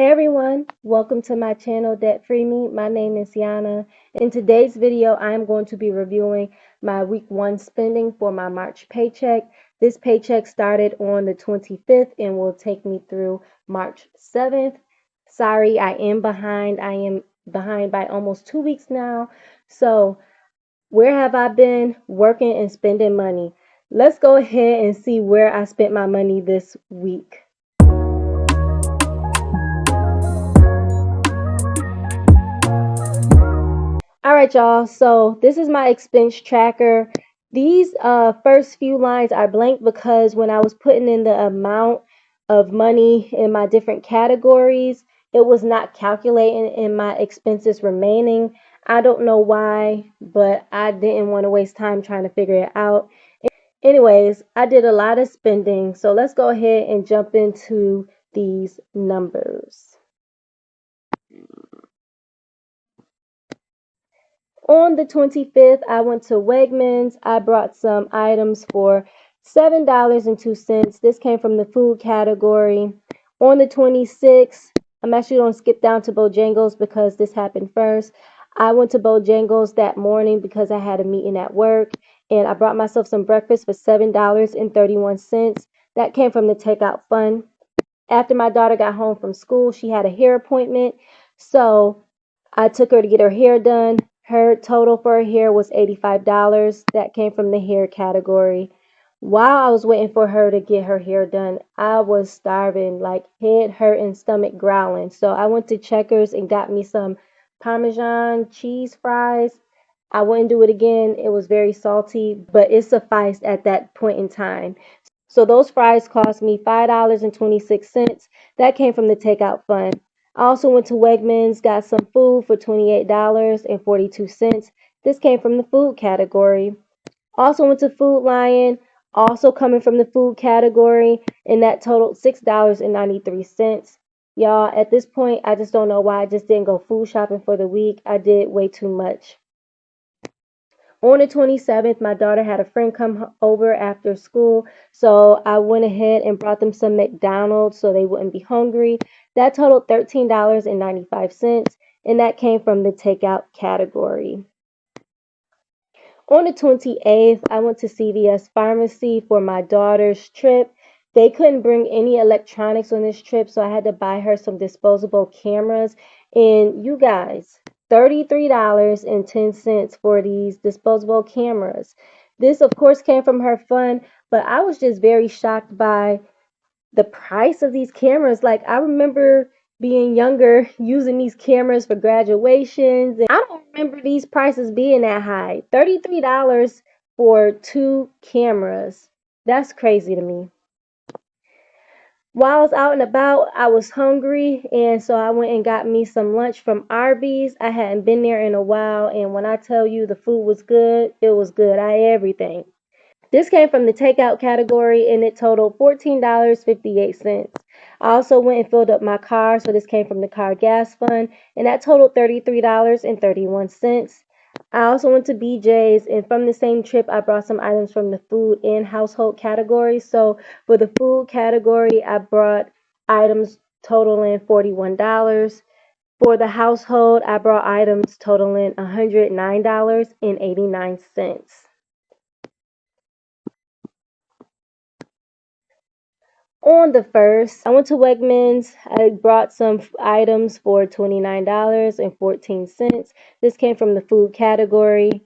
Hey everyone, welcome to my channel Debt Free Me. My name is Yana. In today's video, I am going to be reviewing my week 1 spending for my March paycheck. This paycheck started on the 25th and will take me through March 7th. Sorry, I am behind. I am behind by almost 2 weeks now. So, where have I been working and spending money? Let's go ahead and see where I spent my money this week. All right, y'all. So this is my expense tracker. These first few lines are blank because when I was putting in the amount of money in my different categories, it was not calculating in my expenses remaining. I don't know why, but I didn't want to waste time trying to figure it out. Anyways, I did a lot of spending. So let's go ahead and jump into these numbers. On the 25th, I went to Wegmans. I brought some items for $7.02. This came from the food category. On the 26th, I'm actually going to skip down to Bojangles because this happened first. I went to Bojangles that morning because I had a meeting at work, and I brought myself some breakfast for $7.31. That came from the takeout fund. After my daughter got home from school, she had a hair appointment, so I took her to get her hair done. Her total for her hair was $85. That came from the hair category. While I was waiting for her to get her hair done, I was starving, like head hurting, stomach growling. So I went to Checkers and got me some Parmesan cheese fries. I wouldn't do it again. It was very salty, but it sufficed at that point in time. So those fries cost me $5.26. That came from the takeout fund. I also went to Wegmans, got some food for $28.42. This came from the food category. Also went to Food Lion, also coming from the food category, and that totaled $6.93. Y'all, at this point, I just don't know why I just didn't go food shopping for the week. I did way too much. On the 27th, my daughter had a friend come over after school, so I went ahead and brought them some McDonald's so they wouldn't be hungry. That totaled $13.95, and that came from the takeout category. On the 28th, I went to CVS Pharmacy for my daughter's trip. They couldn't bring any electronics on this trip, so I had to buy her some disposable cameras. And you guys, $33.10 for these disposable cameras. This, of course, came from her fund, but I was just very shocked by the price of these cameras. Like, I remember being younger using these cameras for graduations, and I don't remember these prices being that high. $33 for 2 cameras. That's crazy to me. While I was out and about, I was hungry, and so I went and got me some lunch from Arby's. I hadn't been there in a while, and when I tell you the food was good, it was good. I ate everything. This came from the takeout category and it totaled $14.58. I also went and filled up my car, so this came from the car gas fund, and that totaled $33.31. I also went to BJ's, and from the same trip, I brought some items from the food and household category. So for the food category, I brought items totaling $41. For the household, I brought items totaling $109.89. On the first, I went to Wegmans. I brought some items for $29.14. This came from the food category.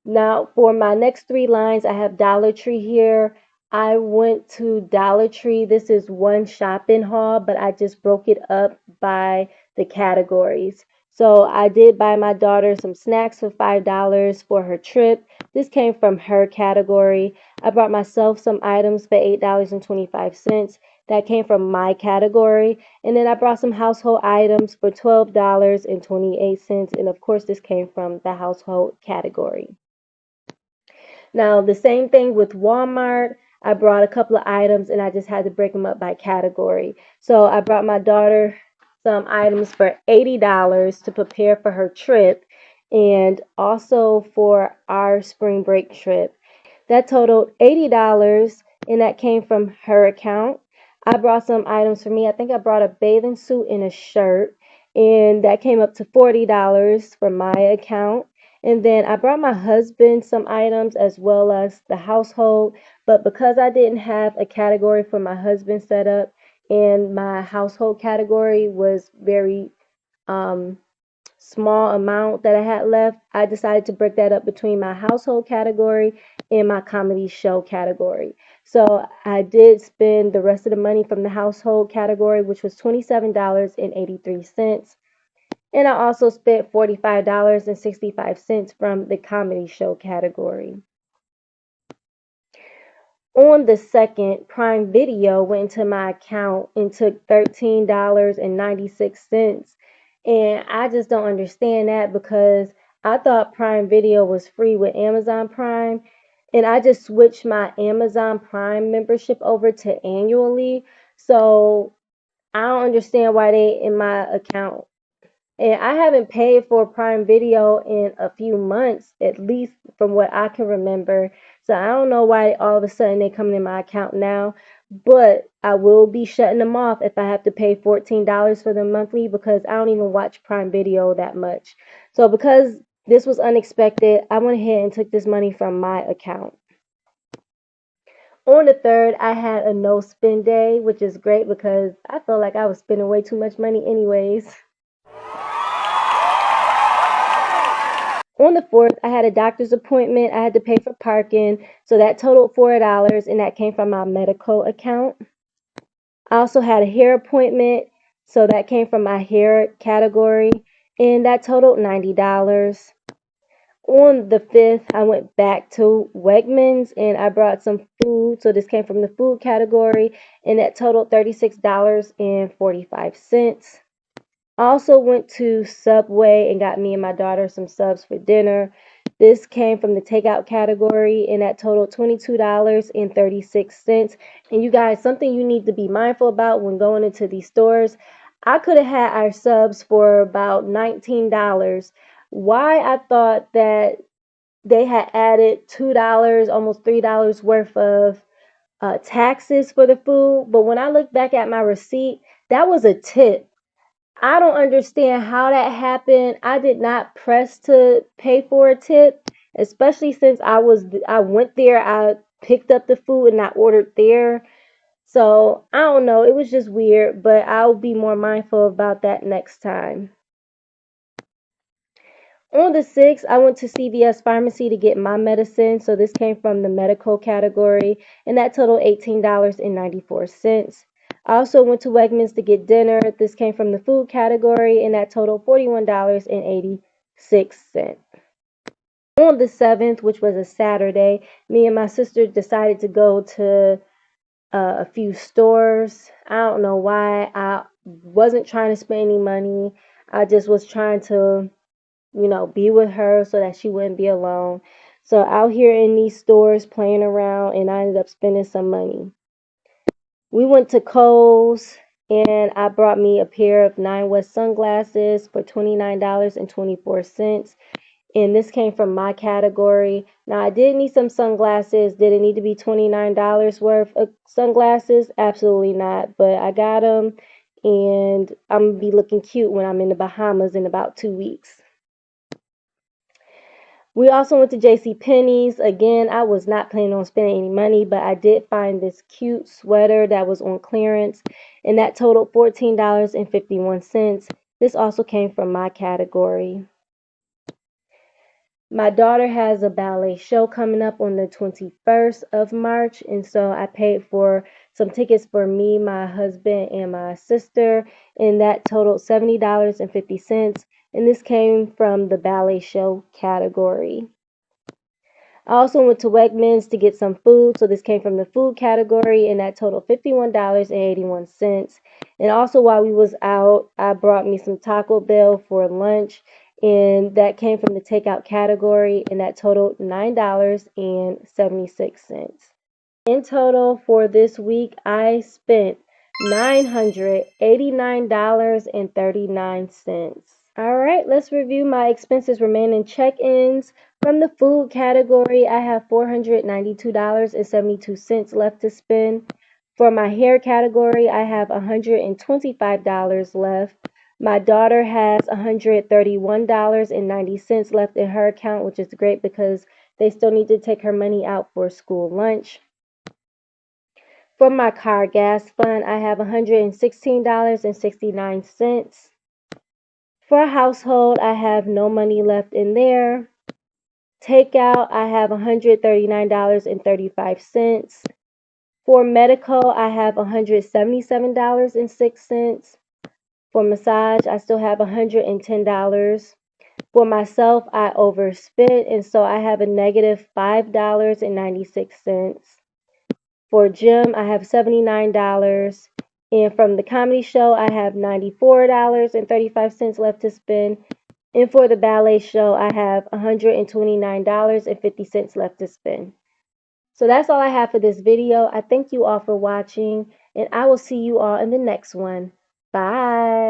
Now, for my next 3 lines, I have Dollar Tree here. I went to Dollar Tree. This is one shopping haul, but I just broke it up by the categories. So I did buy my daughter some snacks for $5 for her trip. This came from her category. I bought myself some items for $8.25. That came from my category. And then I brought some household items for $12.28. And of course, this came from the household category. Now, the same thing with Walmart. I brought a couple of items and I just had to break them up by category. So I brought my daughter some items for $80 to prepare for her trip and also for our spring break trip. That totaled $80 and that came from her account. I brought some items for me. I think I brought a bathing suit and a shirt, and that came up to $40 from my account. And then I brought my husband some items as well as the household, but because I didn't have a category for my husband set up and my household category was very um small amount that I had left, I decided to break that up between my household category and my comedy show category. So I did spend the rest of the money from the household category, which was $27.83. And I also spent $45.65 from the comedy show category. On the second, Prime Video went into my account and took $13.96. And I just don't understand that because I thought Prime Video was free with Amazon Prime. And I just switched my Amazon Prime membership over to annually. So I don't understand why they in my account. And I haven't paid for Prime Video in a few months, at least from what I can remember. So I don't know why all of a sudden they coming in my account now. But I will be shutting them off if I have to pay $14 for them monthly because I don't even watch Prime Video that much. So because this was unexpected, I went ahead and took this money from my account. On the third, I had a no spend day, which is great because I felt like I was spending way too much money anyways. On the 4th, I had a doctor's appointment. I had to pay for parking, so that totaled $4, and that came from my medical account. I also had a hair appointment, so that came from my hair category, and that totaled $90. On the 5th, I went back to Wegmans and I brought some food, so this came from the food category, and that totaled $36.45. I also went to Subway and got me and my daughter some subs for dinner. This came from the takeout category and that totaled $22.36. And you guys, something you need to be mindful about when going into these stores. I could have had our subs for about $19. Why I thought that they had added $2, almost $3 worth of taxes for the food, but when I look back at my receipt, that was a tip. I don't understand how that happened. I did not press to pay for a tip, especially since I went there, I picked up the food and I ordered there. So, I don't know, it was just weird, but I'll be more mindful about that next time. On the 6th, I went to CVS Pharmacy to get my medicine. So this came from the medical category, and that totaled $18.94. I also went to Wegmans to get dinner. This came from the food category, and that totaled $41.86. On the 7th, which was a Saturday, me and my sister decided to go to a few stores. I don't know why. I wasn't trying to spend any money. I just was trying to be with her so that she wouldn't be alone. So out here in these stores playing around, and I ended up spending some money. We went to Kohl's and I brought me a pair of Nine West sunglasses for $29.24. And this came from my category. Now, I did need some sunglasses. Did it need to be $29 worth of sunglasses? Absolutely not. But I got them, and I'm going to be looking cute when I'm in the Bahamas in about 2 weeks. We also went to J.C. Penney's. Again, I was not planning on spending any money, but I did find this cute sweater that was on clearance, and that totaled $14.51. This also came from my category. My daughter has a ballet show coming up on the 21st of March, and so I paid for some tickets for me, my husband, and my sister, and that totaled $70.50. And this came from the ballet show category. I also went to Wegmans to get some food, so this came from the food category, and that totaled $51.81. And also while we was out, I brought me some Taco Bell for lunch, and that came from the takeout category, and that totaled $9.76. In total for this week, I spent $989.39. All right, let's review my expenses remaining check-ins. From the food category, I have $492.72 left to spend. For my hair category, I have $125 left. My daughter has $131.90 left in her account, which is great because they still need to take her money out for school lunch. For my car gas fund, I have $116.69. For household, I have no money left in there. Takeout, I have $139.35. For medical, I have $177.06. For massage, I still have $110. For myself, I overspent, and so I have a negative $5.96. For gym, I have $79. And from the comedy show, I have $94.35 left to spend. And for the ballet show, I have $129.50 left to spend. So that's all I have for this video. I thank you all for watching, and I will see you all in the next one. Bye.